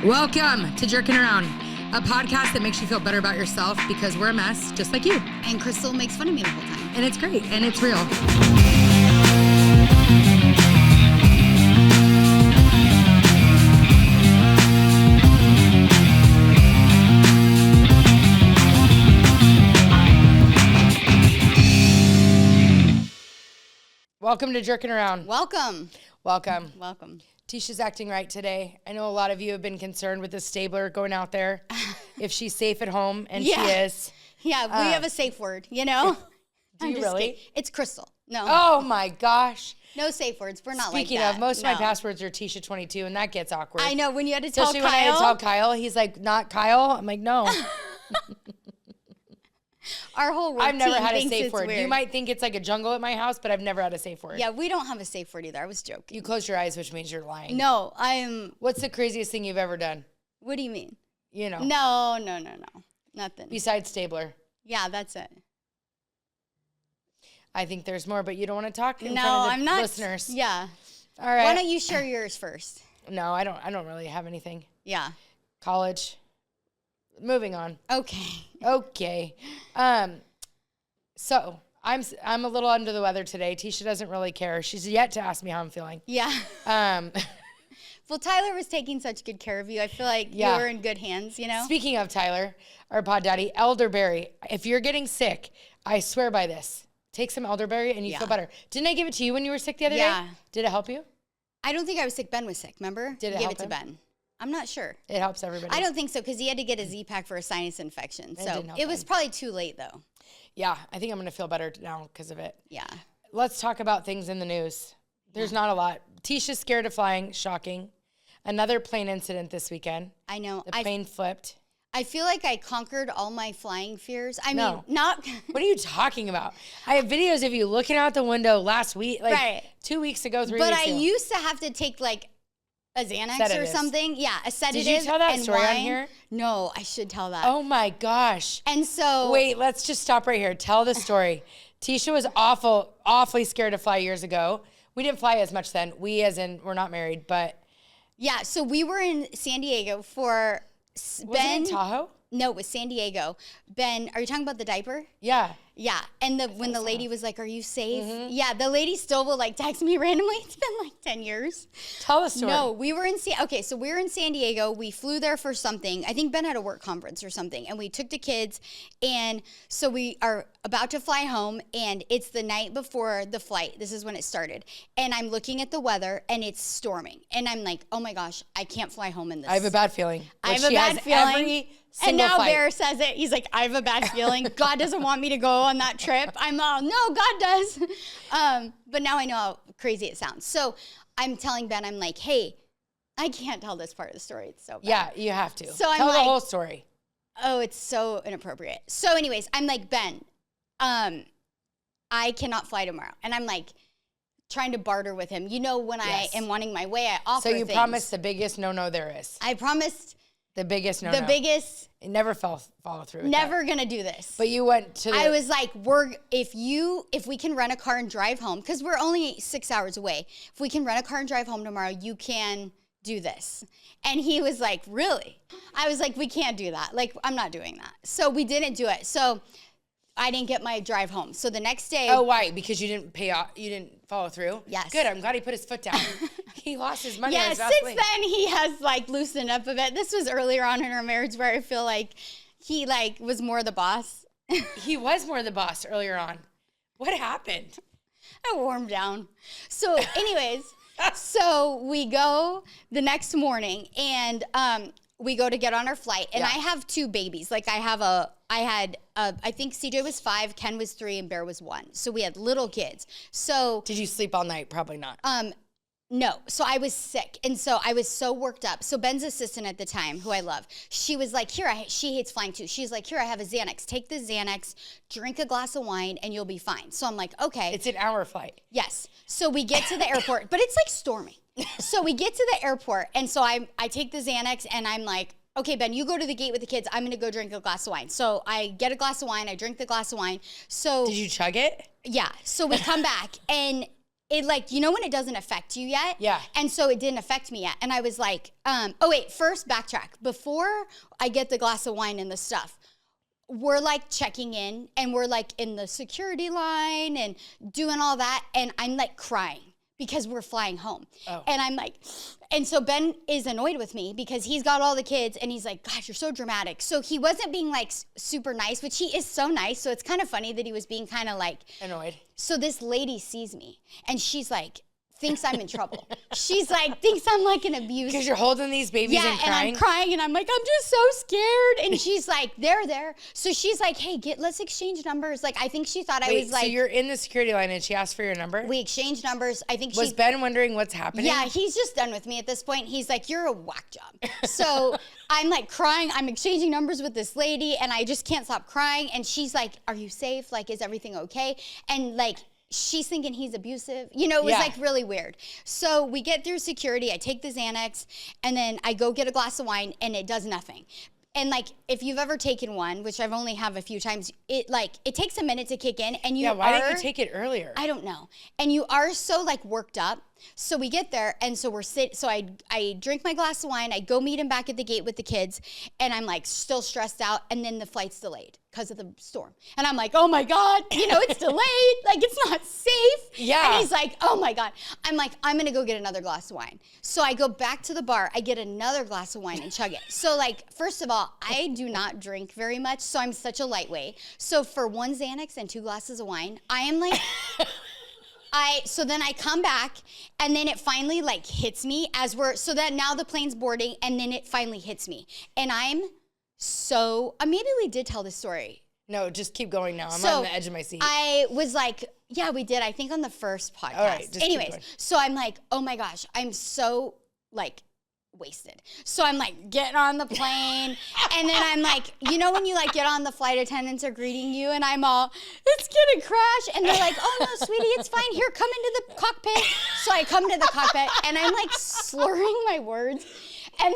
Welcome to Jerking Around, a podcast that makes you feel better about yourself because we're a mess just like you. And Crystal makes fun of me the whole time. And it's great, and it's real. Welcome to Jerking Around. Welcome. Tisha's acting right today. I know a lot of you have been concerned with the stabler going out there. If she's safe at home, and she is. Yeah, we have a safe word, you know? Do you really? Kidding. It's Crystal. No. Oh my gosh. No safe words. We're not Speaking like that. of, most of my passwords are Tisha22, and that gets awkward. I know. When you had to tell Especially Kyle. when I had to tell Kyle, he's like, not Kyle? I'm like, no. Our whole I've never had a thinks safe it's word. weird. You might think it's like a jungle at my house, but I've never had a safe word. Yeah, we don't have a safe word either. I was joking. You close your eyes, which means you're lying. No, What's the craziest thing you've ever done? What do you mean? You know. No. Nothing. Besides stabler. Yeah, that's it. I think there's more, but you don't want to talk in front of the I'm not. listeners. Yeah. All right. Why don't you share yours first? No, I don't really have anything. Yeah. College. Moving on. Okay. So I'm a little under the weather today. Tisha doesn't really care. She's yet to ask me how I'm feeling. Yeah. Well, Tyler was taking such good care of you. I feel like you were in good hands, you know? Speaking of Tyler, our pod daddy, elderberry. If you're getting sick, I swear by this. Take some elderberry and you feel better. Didn't I give it to you when you were sick the other day? Did it help you? I don't think I was sick. Ben was sick, remember? Did it Give help it to him? Ben. I'm not sure. It helps everybody. I don't think so because he had to get a Z-Pack for a sinus infection. So it was probably too late, though. Yeah, I think I'm going to feel better now because of it. Yeah. Let's talk about things in the news. There's not a lot. Tisha's scared of flying. Shocking. Another plane incident this weekend. I know. The plane flipped. I feel like I conquered all my flying fears. I mean, No. not... What are you talking about? I have videos of you looking out the window last week, like 2 weeks ago, 3 weeks ago. But I used to have to take, like, a Xanax or something. Yeah, a sedative. Did you tell that story wine. on here? No, I should tell that. Oh, my gosh. And so... Wait, let's just stop right here. Tell the story. Tisha was awfully scared to fly years ago. We didn't fly as much then. We, as in, we're not married, but... Yeah, so we were in San Diego for... Was it in Tahoe? No, it was San Diego. Ben, are you talking about the diaper? Yeah. Yeah, and when the lady was like, "Are you safe?" Yeah, the lady still will like text me randomly. It's been like 10 years. Tell the story. No, we were in so we were in San Diego. We flew there for something. I think Ben had a work conference or something, and we took the kids, and so we are about to fly home, and it's the night before the flight. This is when it started, and I'm looking at the weather, and it's storming, and I'm like, "Oh my gosh, I can't fly home in this." I have a bad feeling. I have a bad feeling. And now Bear says it. He's like, I have a bad feeling. God doesn't want me to go on that trip. I'm all, no, God does. But now I know how crazy it sounds. So I'm telling Ben, I'm like, hey, I can't tell this part of the story. It's so bad. Yeah, you have to. So tell I'm the like, whole story. Oh, it's so inappropriate. So anyways, I'm like, Ben, I cannot fly tomorrow. And I'm like, trying to barter with him. You know, when I am wanting my way, I offer things. So you things. promised the biggest no-no there is. I promised... The biggest no-no. The biggest. It never follow through with Never gonna do this. But you went to I was like, if we can rent a car and drive home, because we're only 6 hours away. If we can rent a car and drive home tomorrow, you can do this. And he was like, really? I was like, we can't do that. Like, I'm not doing that. So we didn't do it. So I didn't get my drive home. So the next day. Oh, why? Because you didn't pay off, you didn't follow through? Yes. Good, I'm glad he put his foot down. He lost his money on his since Vaseline. then he has like loosened up a bit. This was earlier on in our marriage where I feel like he like was more the boss. He was more the boss earlier on. What happened? I warmed down. So anyways, so we go the next morning and we go to get on our flight, and I have two babies. Like I think CJ was 5, Ken was 3, and Bear was 1. So we had little kids. So did you sleep all night? Probably not. No. So I was sick, and so I was so worked up. So Ben's assistant at the time, who I love, she was like, she hates flying too. She's like, here, I have a Xanax. Take the Xanax, drink a glass of wine, and you'll be fine. So I'm like, okay. It's an hour flight. Yes. So we get to the airport, but it's like storming. So we get to the airport, and so I take the Xanax, and I'm like, okay, Ben, you go to the gate with the kids. I'm going to go drink a glass of wine. So I get a glass of wine. I drink the glass of wine. So did you chug it? Yeah. So we come back, and it like, you know when it doesn't affect you yet? Yeah. And so it didn't affect me yet. And I was like, first backtrack. Before I get the glass of wine and the stuff, we're like checking in and we're like in the security line and doing all that. And I'm like crying because we're flying home. Oh. And I'm like, and so Ben is annoyed with me because he's got all the kids and he's like, gosh, you're so dramatic. So he wasn't being like super nice, which he is so nice. So it's kind of funny that he was being kind of like annoyed. So this lady sees me and she's like, thinks I'm in trouble. She's like, thinks I'm like an abuser. Because you're holding these babies and crying? Yeah, and I'm crying and I'm like, I'm just so scared. And she's like, they're there. So she's like, hey, let's exchange numbers. Like, I think she thought I was like. So you're in the security line and she asked for your number? We exchanged numbers. I think Was Ben wondering what's happening? Yeah, he's just done with me at this point. He's like, you're a whack job. So I'm like crying. I'm exchanging numbers with this lady and I just can't stop crying. And she's like, are you safe? Like, is everything okay? And like, she's thinking he's abusive. You know, it was like really weird. So we get through security. I take the Xanax and then I go get a glass of wine and it does nothing. And like, if you've ever taken one, which I've only have a few times, it takes a minute to kick in and why didn't you take it earlier? I don't know. And you are so like worked up. So we get there and so I drink my glass of wine. I go meet him back at the gate with the kids and I'm like still stressed out. And then the flight's delayed because of the storm. And I'm like, oh my God, you know, it's delayed. Like it's not safe. Yeah. And he's like, oh my God. I'm like, I'm going to go get another glass of wine. So I go back to the bar. I get another glass of wine and chug it. So like, first of all, I do not drink very much. So I'm such a lightweight. So for one Xanax and 2 glasses of wine, I am like... So then I come back and then it finally like hits me so that now the plane's boarding and then it finally hits me. And I'm so, maybe we did tell this story. No, just keep going now. I'm on the edge of my seat. I was like, yeah, we did. I think on the first podcast. All right, just anyways, so I'm like, oh my gosh, I'm so like wasted. So I'm like getting on the plane and then I'm like, you know when you like get on the flight attendants are greeting you and I'm all, it's gonna crash and they're like, oh no sweetie, it's fine, here, come into the cockpit. So I come to the cockpit and I'm like slurring my words and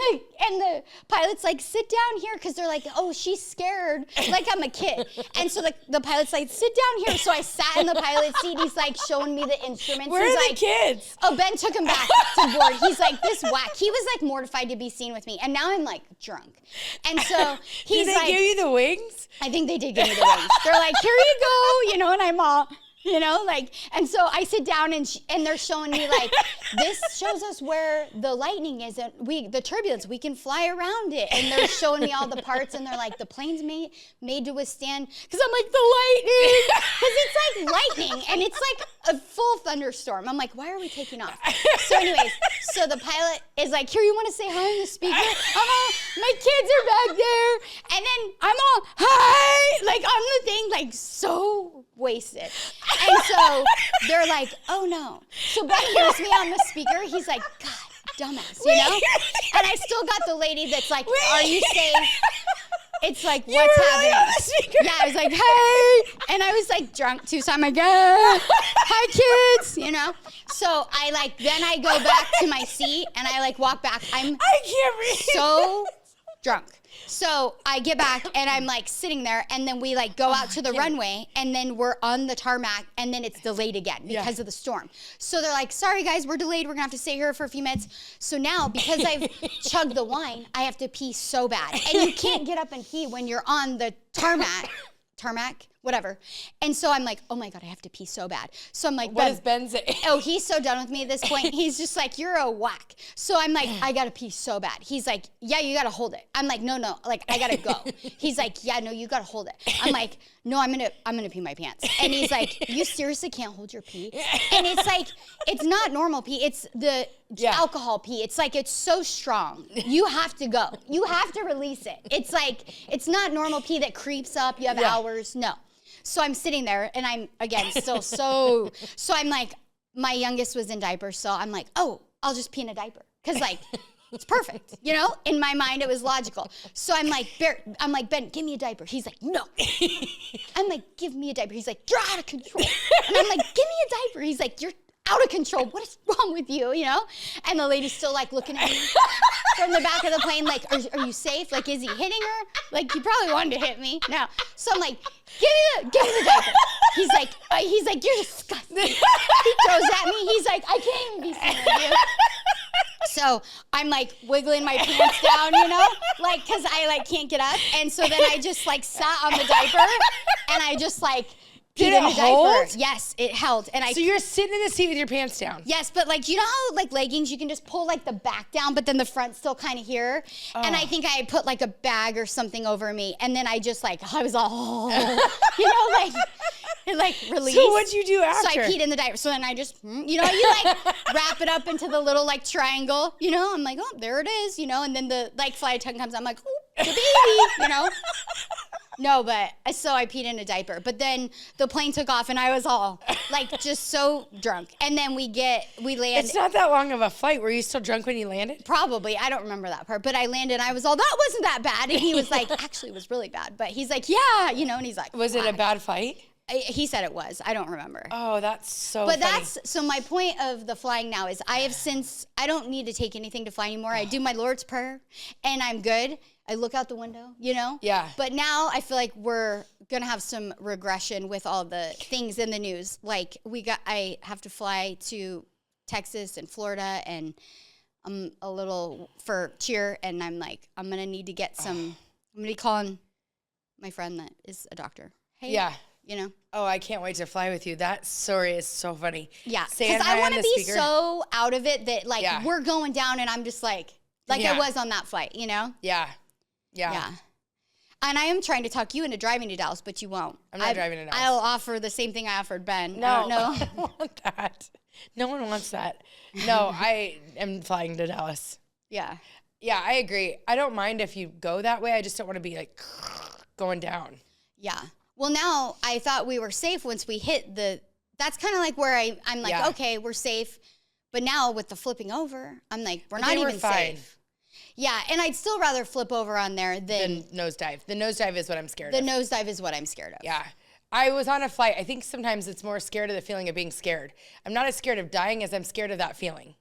the pilot's like, sit down here because they're like, oh, she's scared, like I'm a kid. And so the pilot's like, sit down here. So I sat in the pilot's seat. He's like showing me the instruments. Where He's are like, the kids? Oh, Ben took him back to board. He's like, this whack. He was like mortified to be seen with me. And now I'm like drunk. And so he's Did like. they give you the wings? I think they did give me the wings. They're like, here you go, you know, and I'm all, you know, like, and so I sit down and they're showing me like, this shows us where the lightning is and the turbulence, we can fly around it. And they're showing me all the parts and they're like, the plane's made to withstand, because I'm like, the lightning, because it's like lightning and it's like a full thunderstorm. I'm like, why are we taking off? So anyways, so the pilot is like, here, you want to say hi on the speaker? I'm all, my kids are back there. And then I'm all, hi, like on the thing, like so wasted. And so they're like, oh no. So Ben hears me on the speaker. He's like, God, dumbass, you know? And I still got the lady that's like, are you safe? It's like, what's happening? Yeah, I was like, hey. And I was like drunk too. So I'm like, hi kids, you know? So then I go back to my seat and I like walk back. I can't breathe. So drunk. So I get back and I'm like sitting there and then we like go out to the runway and then we're on the tarmac and then it's delayed again because of the storm. So they're like, sorry guys, we're delayed. We're gonna have to stay here for a few minutes. So now because I've chugged the wine, I have to pee so bad. And you can't get up and pee when you're on the tarmac, whatever. And so I'm like, oh my God, I have to pee so bad. So I'm like, what does Ben say? Oh, he's so done with me at this point. He's just like, you're a whack. So I'm like, I gotta pee so bad. He's like, yeah, you gotta hold it. I'm like, no, like I gotta go. He's like, yeah, no, you gotta hold it. I'm like, no, I'm gonna pee my pants. And he's like, you seriously can't hold your pee? And it's like, it's not normal pee. It's the alcohol pee. It's like, it's so strong. You have to go. You have to release it. It's like, it's not normal pee that creeps up. You have hours. No. So I'm sitting there and I'm, again, still so I'm like, my youngest was in diapers. So I'm like, oh, I'll just pee in a diaper. Cause like, it's perfect. You know, in my mind, it was logical. So I'm like, Ben, give me a diaper. He's like, no. I'm like, give me a diaper. He's like, you're out of control. And I'm like, give me a diaper. He's like, out of control. What is wrong with you, you know? And the lady's still like looking at me from the back of the plane, like, are you safe? Like, is he hitting her? Like, he probably wanted to hit me. No. So I'm like, give me the diaper. He's like, you're disgusting. He throws at me. He's like, I can't even be seen with you. So I'm like wiggling my pants down, you know, like, cause I like can't get up. And so then I just like sat on the diaper and I just like Did it hold? Yes, it held. And So you're sitting in the seat with your pants down? Yes, but like, you know how like leggings, you can just pull like the back down, but then the front's still kind of here. Oh. And I think I put like a bag or something over me. And then I just like, I was all, you know, like, it like released. So what'd you do after? So I peed in the diaper. So then I just, you know, you like wrap it up into the little like triangle, you know, I'm like, oh, there it is, you know, and then the like flight attendant comes, I'm like, oh, the baby, you know. No, but so I peed in a diaper. But then the plane took off and I was all like just so drunk. And then we landed. It's not that long of a flight. Were you still drunk when you landed? Probably. I don't remember that part. But I landed and I was all, that wasn't that bad. And he was like, actually, it was really bad. But he's like, yeah, you know, and he's like, was it a bad flight? He said it was. I don't remember. Oh, that's so funny. So my point of the flying now is I don't need to take anything to fly anymore. I do my Lord's Prayer and I'm good. I look out the window, you know? Yeah. But now I feel like we're going to have some regression with all the things in the news. Like I have to fly to Texas and Florida and I'm a little for cheer and I'm like, I'm going to need to get some, I'm going to be calling my friend that is a doctor. Hey. Yeah. You know? Oh, I can't wait to fly with you. That story is so funny. Yeah. Because I want to be so out of it that like we're going down and I'm just like I was on that flight, you know? Yeah. Yeah. Yeah. And I am trying to talk you into driving to Dallas, but you won't. I'm not driving to Dallas. I'll offer the same thing I offered Ben. No, I don't want that. No one wants that. No, I am flying to Dallas. Yeah. Yeah, I agree. I don't mind if you go that way. I just don't want to be like going down. Yeah. Well, now I thought we were safe once we hit that's kind of like where I'm like, okay, we're safe. But now with the flipping over, I'm like, we're not even safe. Yeah, and I'd still rather flip over on there than nosedive. The nosedive is what I'm scared of. The nosedive is what I'm scared of. Yeah. I was on a flight. I think sometimes it's more scared of the feeling of being scared. I'm not as scared of dying as I'm scared of that feeling.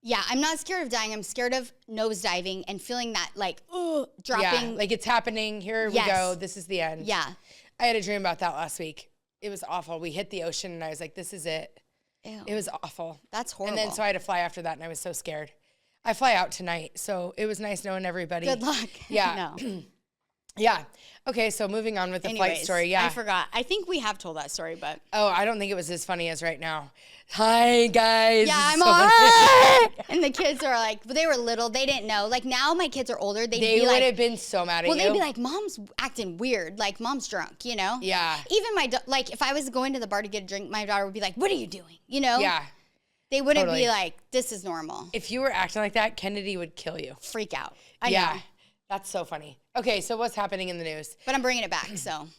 Yeah, I'm not scared of dying. I'm scared of nosediving and feeling that like, dropping. Yeah, like it's happening. Here we go. This is the end. Yeah. I had a dream about that last week. It was awful. We hit the ocean and I was like, this is it. Ew. It was awful. That's horrible. And then so I had to fly after that and I was so scared. I fly out tonight, so it was nice knowing everybody. Good luck. Yeah. No. Yeah. Okay, so moving on with the flight story. Yeah. I forgot. I think we have told that story, but. Oh, I don't think it was as funny as right now. Hi, guys. Yeah, I'm all right. And the kids are like, they were little. They didn't know. Like now my kids are older. They would have been so mad at you. Well, they'd be like, Mom's acting weird. Like Mom's drunk, you know? Yeah. Even like if I was going to the bar to get a drink, my daughter would be like, what are you doing? You know? Yeah. They wouldn't be like, this is normal. If you were acting like that, Kennedy would kill you. Freak out. I know. That's so funny. Okay, so what's happening in the news? But I'm bringing it back, so.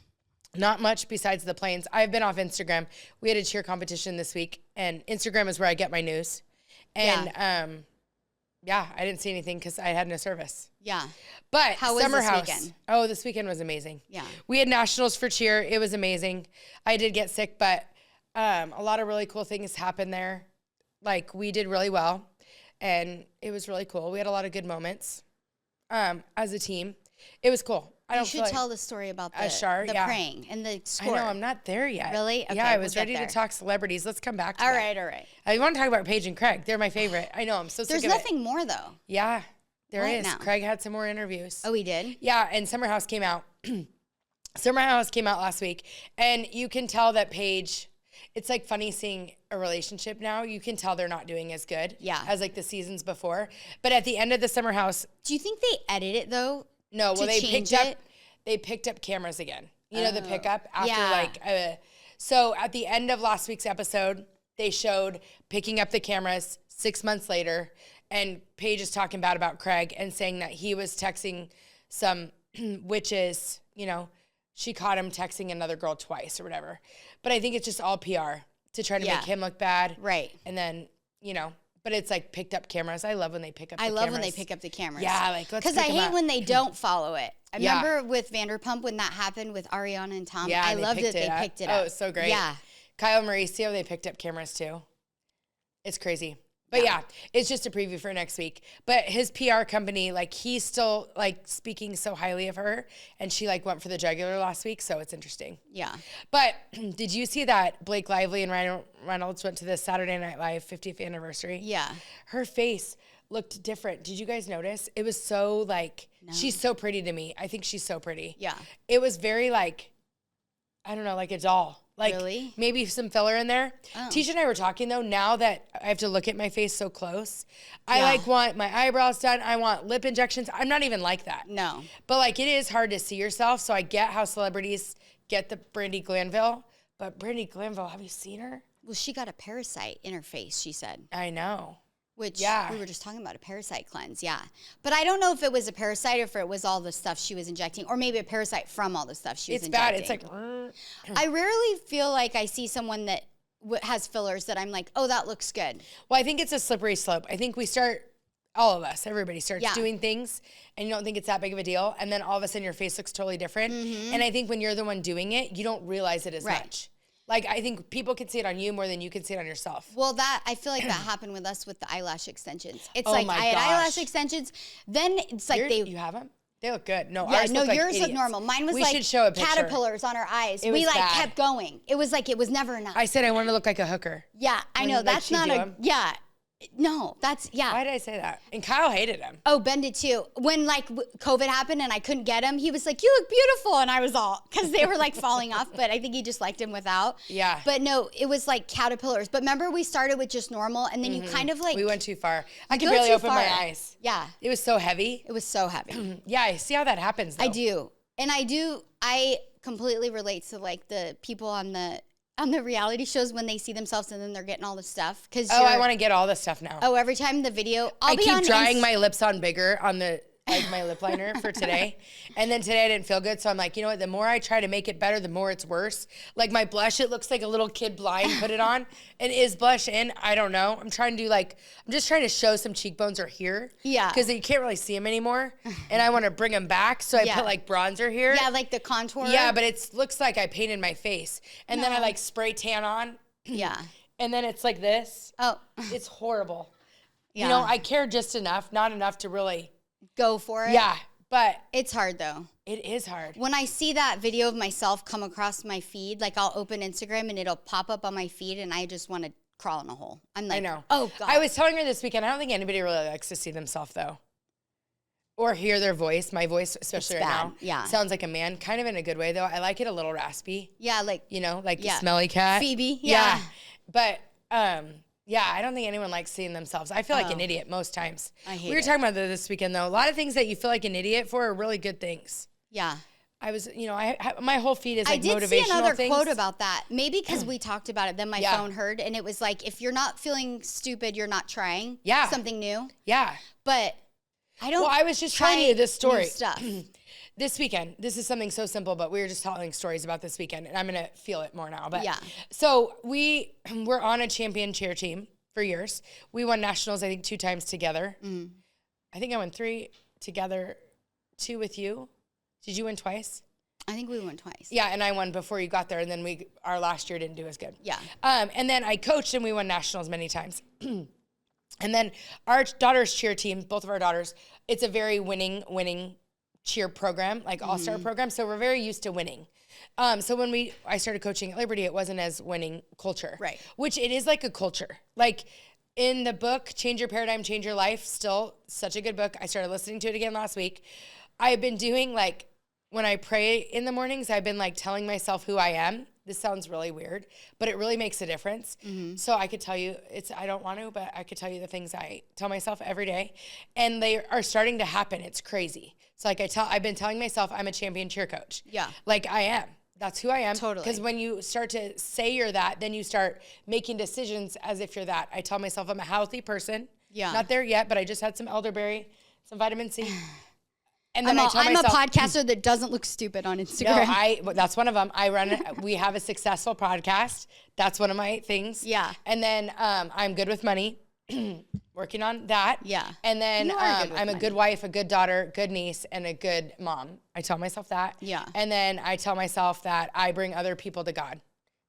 Not much besides the planes. I've been off Instagram. We had a cheer competition this week, and Instagram is where I get my news. And, I didn't see anything because I had no service. Yeah. But how was Summer this House. weekend? Oh, this weekend was amazing. Yeah. We had nationals for cheer. It was amazing. I did get sick, but a lot of really cool things happened there. Like, we did really well, and it was really cool. We had a lot of good moments as a team. It was cool. You should tell the story about the praying and the score. I know, I'm not there yet. Really? Okay, yeah, I was ready to talk celebrities. Let's come back to that. All right. I want to talk about Paige and Craig. They're my favorite. I know, I'm so sick of it. There's nothing more, though. Yeah, there is. Now? Craig had some more interviews. Oh, he did? Yeah, and Summer House came out. Summer House came out last week, and you can tell that Paige... It's like funny seeing a relationship now. You can tell they're not doing as good as like the seasons before. But at the end of the Summer House, do you think they edit it though? No, well they picked up cameras again. You know the pickup after so at the end of last week's episode, they showed picking up the cameras 6 months later, and Paige is talking bad about Craig and saying that he was texting some witches, you know. She caught him texting another girl twice or whatever. But I think it's just all PR to try to make him look bad. Right. And then, you know, but it's like picked up cameras. I love when they pick up the cameras. I love when they pick up the cameras. Yeah, like let's pick them up. because I hate when they don't follow it. I remember with Vanderpump when that happened with Ariana and Tom. Yeah, I loved that they picked it up. Oh, it's so great. Yeah. Kyle and Mauricio, they picked up cameras too. It's crazy. But yeah, it's just a preview for next week. But his PR company, like he's still like speaking so highly of her, and she like went for the jugular last week, so it's interesting. Yeah. But did you see that Blake Lively and Ryan Reynolds went to the Saturday Night Live 50th anniversary? Yeah. Her face looked different. Did you guys notice? It was so like, she's so pretty to me. I think she's so pretty. Yeah. It was very like, I don't know, like a doll. Like really? Maybe some filler in there. Oh. Tisha and I were talking though, now that I have to look at my face so close, I like want my eyebrows done. I want lip injections. I'm not even like that. No. But like it is hard to see yourself. So I get how celebrities get the Brandy Glanville. But Brandy Glanville, have you seen her? Well, she got a parasite in her face, she said. I know. Which we were just talking about, a parasite cleanse, But I don't know if it was a parasite or if it was all the stuff she was injecting, or maybe a parasite from all the stuff she was injecting. It's bad. It's like... I rarely feel like I see someone that has fillers that I'm like, oh, that looks good. Well, I think it's a slippery slope. I think we start, all of us, everybody starts doing things and you don't think it's that big of a deal. And then all of a sudden your face looks totally different. Mm-hmm. And I think when you're the one doing it, you don't realize it as much. Like, I think people can see it on you more than you can see it on yourself. Well, I feel like that happened with us with the eyelash extensions. It's like, I had eyelash extensions, then it's like You have them? They look good. No, ours look like yours look normal. Mine was we like should show a picture. Caterpillars on our eyes. We like kept going. It was like, it was never enough. I said I want to look like a hooker. Yeah, I know. That's not a, no, that's, Why did I say that? And Kyle hated him. Oh, Ben did too. When like COVID happened and I couldn't get him, he was like, you look beautiful. And I was all, because they were like falling off, but I think he just liked him without. Yeah. But no, it was like caterpillars. But remember we started with just normal and then you kind of like. We went too far. I could barely open my eyes. Yeah. It was so heavy. It was so heavy. Yeah, I see how that happens though. I do. And I completely relate to like the people on the reality shows when they see themselves and then they're getting all the stuff. I want to get all the stuff now. Oh, every time the video, I keep drying my lips on bigger on the like my lip liner for today. And then today I didn't feel good. So I'm like, you know what? The more I try to make it better, the more it's worse. Like my blush, it looks like a little kid blind put it on. And is blush in? I don't know. I'm just trying to show some cheekbones are here. Yeah. Because you can't really see them anymore. And I want to bring them back. So I put like bronzer here. Yeah, like the contour. Yeah, but it looks like I painted my face. And then I like spray tan on. Yeah. And then it's like this. Oh. It's horrible. Yeah. You know, I care just enough, not enough to really go for it. Yeah, but it's hard though. It is hard. When I see that video of myself come across my feed, like I'll open Instagram and it'll pop up on my feed and I just want to crawl in a hole. I'm like, I know. Oh God. I was telling her this weekend, I don't think anybody really likes to see themselves though. Or hear their voice. My voice, especially right now, sounds like a man, kind of in a good way though. I like it a little raspy. Yeah, like, you know, like smelly cat. Phoebe. Yeah. But yeah, I don't think anyone likes seeing themselves. I feel like an idiot most times. I hate it. We were talking about this weekend, though. A lot of things that you feel like an idiot for are really good things. Yeah. I was, you know, my whole feed is like motivational things. I did see another quote about that. Maybe because we talked about it, then my phone heard, and it was like, if you're not feeling stupid, you're not trying something new. Yeah. But I don't. Well, I was just telling you this story. New stuff. This weekend, this is something so simple, but we were just telling stories about this weekend, and I'm going to feel it more now. But so we were on a champion cheer team for years. We won nationals, I think, 2 times together. Mm. I think I won 3 together, 2 with you. Did you win twice? I think we won twice. Yeah, and I won before you got there, and then our last year didn't do as good. Yeah. And then I coached, and we won nationals many times. And then our daughter's cheer team, both of our daughters, it's a very winning cheer program, like all-star program. So we're very used to winning. So when I started coaching at Liberty, it wasn't as winning culture. Right. Which it is like a culture. Like in the book, Change Your Paradigm, Change Your Life, still such a good book. I started listening to it again last week. I've been doing like, when I pray in the mornings, I've been like telling myself who I am. This sounds really weird, but it really makes a difference. Mm-hmm. So I could tell you, I don't want to, but I could tell you the things I tell myself every day. And they are starting to happen. It's crazy. So like I've been telling myself I'm a champion cheer coach. Yeah. Like I am. That's who I am. Totally. Because when you start to say you're that, then you start making decisions as if you're that. I tell myself I'm a healthy person. Yeah. Not there yet, but I just had some elderberry, some vitamin C. And then I'm a podcaster that doesn't look stupid on Instagram. No, that's one of them. We have a successful podcast. That's one of my things. Yeah. And then I'm good with money. Working on that. Yeah. And then I'm a good wife, a good daughter, good niece, and a good mom. I tell myself that. Yeah. And then I tell myself that I bring other people to God.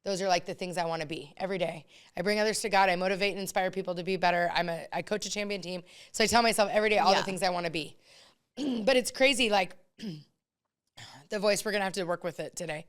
Those are like the things I want to be every day. I bring others to God. I motivate and inspire people to be better. I coach a champion team. So I tell myself every day all the things I want to be. But it's crazy, like the voice, we're going to have to work with it today.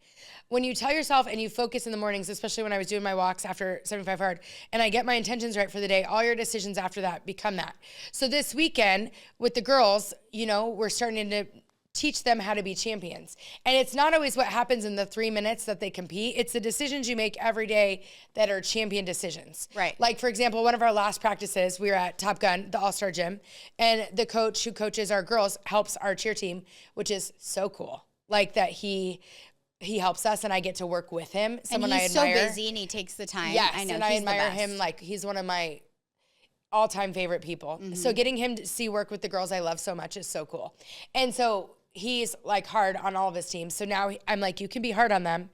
When you tell yourself and you focus in the mornings, especially when I was doing my walks after 75 Hard, and I get my intentions right for the day, all your decisions after that become that. So this weekend with the girls, you know, we're starting to teach them how to be champions. And it's not always what happens in the 3 minutes that they compete. It's the decisions you make every day that are champion decisions. Right. Like, for example, one of our last practices, we were at Top Gun, the All-Star Gym, and the coach who coaches our girls helps our cheer team, which is so cool. Like that he helps us and I get to work with him. Someone and he's I admire. so busy and he takes the time. Yes, I know, and I admire him. Like, he's one of my all-time favorite people. So getting him to see work with the girls I love so much is so cool. And so he's like hard on all of his teams. So now I'm like, you can be hard on them.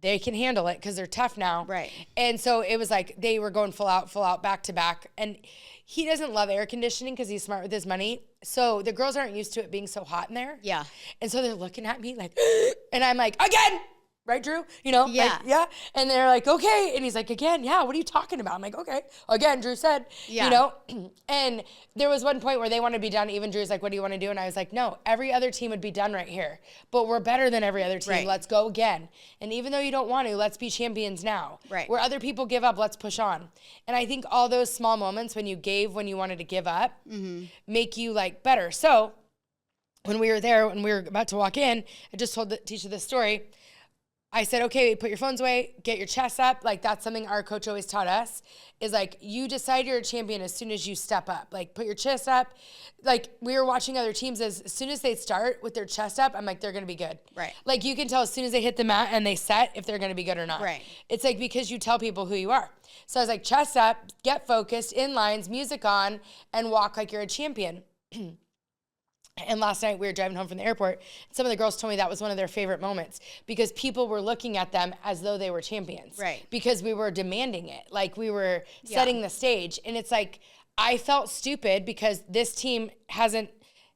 They can handle it because they're tough now. Right. And so it was like they were going full out, back to back. And he doesn't love air conditioning because he's smart with his money. So the girls aren't used to it being so hot in there. Yeah. And so they're looking at me like, and I'm like, again. Right, Drew? You know? Yeah. Like, yeah. And they're like, okay. And he's like, again, yeah, what are you talking about? I'm like, okay. Again, Drew said, yeah. You know? And there was one point where they want to be done. Even Drew's like, what do you want to do? And I was like, no, every other team would be done right here. But we're better than every other team. Right. Let's go again. And even though you don't want to, let's be champions now. Right. Where other people give up, let's push on. And I think all those small moments when you gave when you wanted to give up make you like better. So when we were there, when we were about to walk in, I just told Tisha this story. I said, okay, put your phones away, get your chest up. Like, that's something our coach always taught us, is like, you decide you're a champion as soon as you step up. Like, put your chest up. Like, we were watching other teams, as soon as they start with their chest up, I'm like, they're going to be good. Right. Like, you can tell as soon as they hit the mat and they set if they're going to be good or not. Right. It's like, because you tell people who you are. So I was like, chest up, get focused, in lines, music on, and walk like you're a champion. And last night we were driving home from the airport. Some of the girls told me that was one of their favorite moments because people were looking at them as though they were champions. Right. Because we were demanding it. Like, we were setting the stage. And it's like, I felt stupid because this team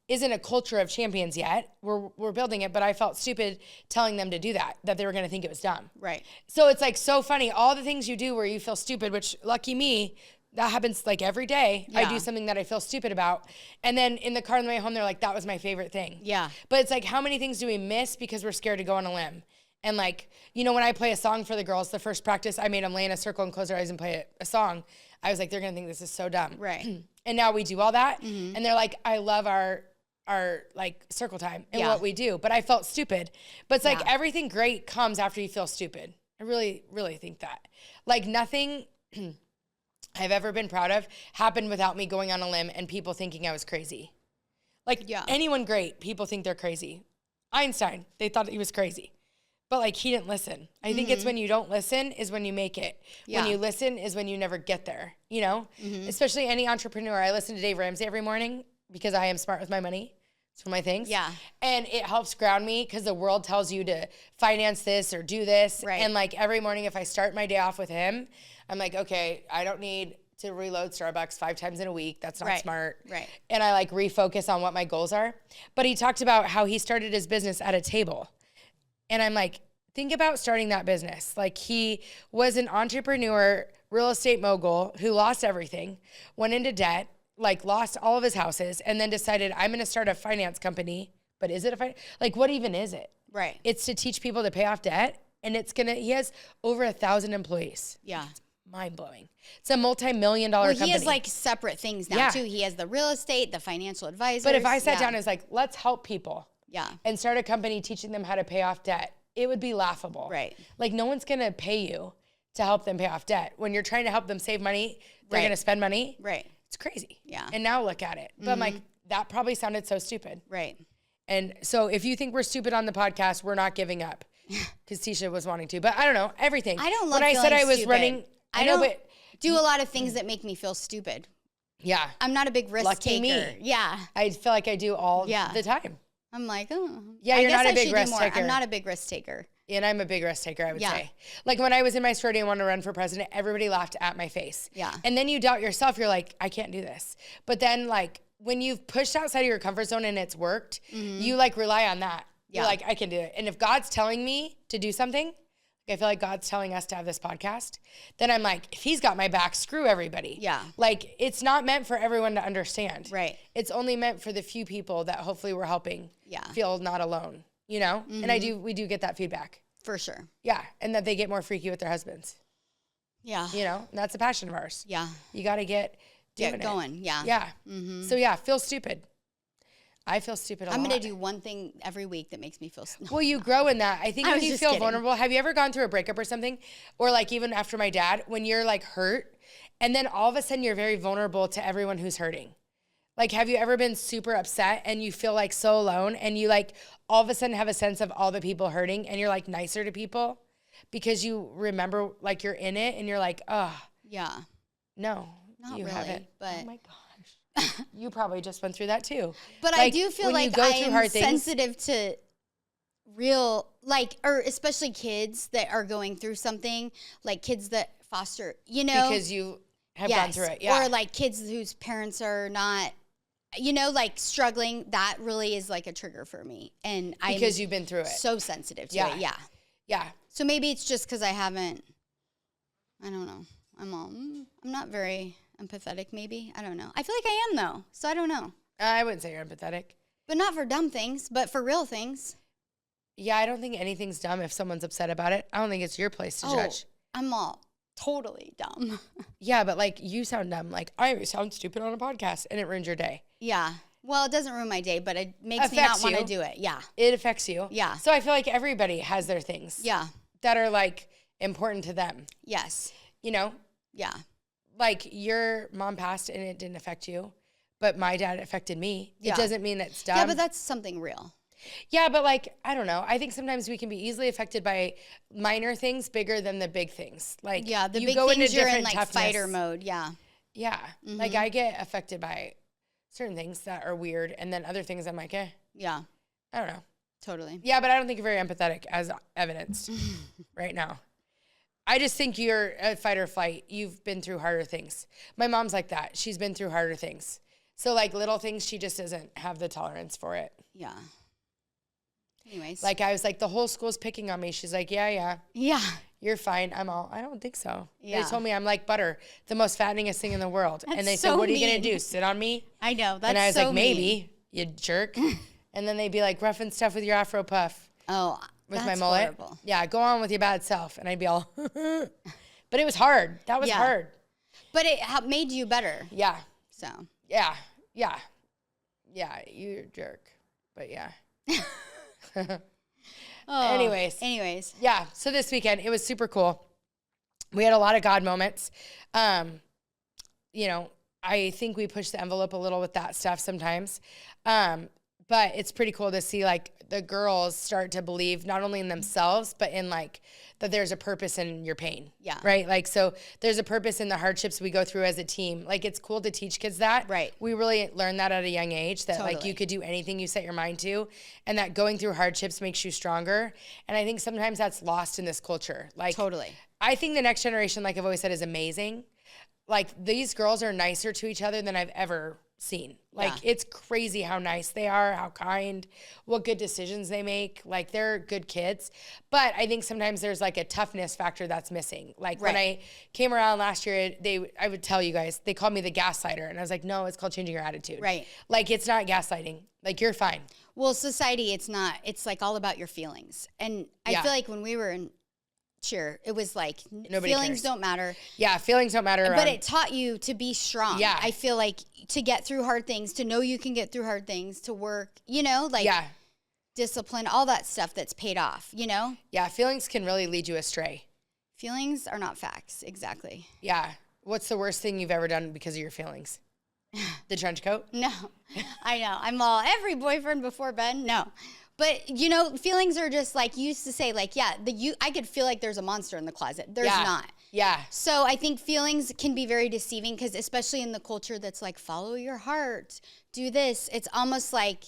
isn't a culture of champions yet. We're building it, but I felt stupid telling them to do that they were going to think it was dumb. Right. So it's like so funny. All the things you do where you feel stupid, which lucky me, that happens like every day. Yeah. I do something that I feel stupid about. And then in the car on the way home, they're like, that was my favorite thing. Yeah. But it's like, how many things do we miss because we're scared to go on a limb? And like, you know, when I play a song for the girls, the first practice, I made them lay in a circle and close their eyes and play a song. I was like, they're going to think this is so dumb. Right. And now we do all that. And they're like, I love our like circle time and what we do. But I felt stupid. But it's like everything great comes after you feel stupid. I really, really think that. Like, nothing I've ever been proud of happened without me going on a limb and people thinking I was crazy. Like, anyone great, people think they're crazy. Einstein, they thought he was crazy. But, like, he didn't listen. I think it's when you don't listen is when you make it. Yeah. When you listen is when you never get there, you know? Especially any entrepreneur. I listen to Dave Ramsey every morning because I am smart with my money. It's one of my things. Yeah. And it helps ground me because the world tells you to finance this or do this. Right. And, like, every morning if I start my day off with him, I'm like, okay, I don't need to reload Starbucks 5 times in a week. That's not smart. Right. And I like refocus on what my goals are. But he talked about how he started his business at a table. And I'm like, think about starting that business. Like, he was an entrepreneur, real estate mogul who lost everything, went into debt, like lost all of his houses, and then decided, I'm going to start a finance company. But is it like, what even is it? Right. It's to teach people to pay off debt. And he has over 1,000 employees. Yeah. Mind-blowing. It's a multi-million-dollar company. He has like separate things now too. He has the real estate, the financial advisors. But if I sat down and was like, let's help people and start a company teaching them how to pay off debt, it would be laughable. Right. Like, no one's going to pay you to help them pay off debt. When you're trying to help them save money, they're going to spend money. Right. It's crazy. Yeah. And now look at it. But I'm like, that probably sounded so stupid. Right. And so if you think we're stupid on the podcast, we're not giving up. Because Tisha was wanting to. But I don't know, everything. I don't love when I said I was stupid. running, I don't do a lot of things that make me feel stupid. Yeah. I'm not a big risk Lucky taker. me. Yeah. I feel like I do all the time. I'm like, oh. Yeah, you're not a big risk taker. I'm not a big risk taker. And I'm a big risk taker, I would say. Like, when I was in my sorority and wanted to run for president, everybody laughed at my face. Yeah. And then you doubt yourself. You're like, I can't do this. But then, like, when you've pushed outside of your comfort zone and it's worked, you, like, rely on that. You're like, I can do it. And if God's telling me to do something, I feel like God's telling us to have this podcast. Then I'm like, if he's got my back, screw everybody. Yeah. Like, it's not meant for everyone to understand. Right. It's only meant for the few people that hopefully we're helping feel not alone, you know? Mm-hmm. And we do get that feedback. For sure. Yeah. And that they get more freaky with their husbands. Yeah. You know, and that's a passion of ours. Yeah. You got to get going. Yeah. Yeah. Mm-hmm. So yeah, feel stupid. I feel stupid a lot. I'm going to do one thing every week that makes me feel stupid. Well, you grow in that. I think when you feel vulnerable, have you ever gone through a breakup or something? Or like even after my dad, when you're like hurt and then all of a sudden you're very vulnerable to everyone who's hurting. Like, have you ever been super upset and you feel like so alone and you like all of a sudden have a sense of all the people hurting and you're like nicer to people because you remember like you're in it and you're like, oh. Yeah. No, not you really, haven't. But oh my gosh. You probably just went through that too. But like, I do feel like I am sensitive to real, like, or especially kids that are going through something, like kids that foster, you know. Because you have gone through it, yeah. Or like kids whose parents are not, you know, like struggling. That really is like a trigger for me. And because you've been through it. So sensitive to it, yeah. Yeah. So maybe it's just because I haven't, I don't know. I'm not very empathetic, maybe. I don't know. I feel like I am, though. So I don't know. I wouldn't say you're empathetic. But not for dumb things, but for real things. Yeah, I don't think anything's dumb if someone's upset about it. I don't think it's your place to judge. I'm all totally dumb. Yeah, but like you sound dumb. Like I sound stupid on a podcast and it ruins your day. Yeah. Well, it doesn't ruin my day, but it makes me not want to do it. Yeah. It affects you. Yeah. So I feel like everybody has their things. Yeah. That are like important to them. Yes. You know? Yeah. Like your mom passed and it didn't affect you, but my dad affected me. It doesn't mean it's dumb. Yeah, but that's something real. Yeah, but like, I don't know. I think sometimes we can be easily affected by minor things bigger than the big things. Like, yeah, the you big go things into you're in different like toughness. fighter mode. Yeah. Yeah. Mm-hmm. Like I get affected by certain things that are weird. And then other things I'm like, yeah. I don't know. Totally. Yeah, but I don't think you're very empathetic as evidenced right now. I just think you're a fight or flight. You've been through harder things. My mom's like that. She's been through harder things. So like little things, she just doesn't have the tolerance for it. Yeah. Anyways. Like I was like, the whole school's picking on me. She's like, yeah. Yeah. You're fine. I don't think so. Yeah. They told me I'm like butter, the most fatteningest thing in the world. That's and they so said, what are you mean. going to do? Sit on me? I know. That's so And I was like, mean. maybe, you jerk. And then they'd be like, rough and stuff with your Afro puff. Oh, with that's my mullet. Horrible. Yeah, go on with your bad self. And I'd be all, but it was hard. That was hard. But it made you better. Yeah. So. Yeah. Yeah. Yeah, you're a jerk. But yeah. Anyways. Yeah. So this weekend, it was super cool. We had a lot of God moments. You know, I think we push the envelope a little with that stuff sometimes. But it's pretty cool to see like the girls start to believe not only in themselves, but in like that there's a purpose in your pain. Yeah. Right. Like, so there's a purpose in the hardships we go through as a team. Like, it's cool to teach kids that. Right. We really learn that at a young age that like you could do anything you set your mind to, and that going through hardships makes you stronger. And I think sometimes that's lost in this culture. Like, totally. I think the next generation, like I've always said, is amazing. Like, these girls are nicer to each other than I've ever seen. Like, it's crazy how nice they are, how kind, what good decisions they make. Like, they're good kids. But I think sometimes there's like a toughness factor that's missing. Like, when I came around last year, I would tell you guys, they called me the gaslighter. And I was like, no, it's called changing your attitude. Right. Like, it's not gaslighting. Like, you're fine. Well, society, it's not. It's like all about your feelings. And I feel like when we were in cheer, it was like feelings don't matter. Yeah, feelings don't matter. But it taught you to be strong. Yeah. I feel like to get through hard things, to know you can get through hard things, to work, you know, like discipline, all that stuff that's paid off, you know? Yeah, feelings can really lead you astray. Feelings are not facts, exactly. Yeah. What's the worst thing you've ever done because of your feelings? The trench coat? No, I know. I'm all, every boyfriend before Ben, no. But, you know, feelings are just like, you used to say, like, I could feel like there's a monster in the closet. There's not. Yeah. So I think feelings can be very deceiving because especially in the culture that's like, follow your heart, do this. It's almost like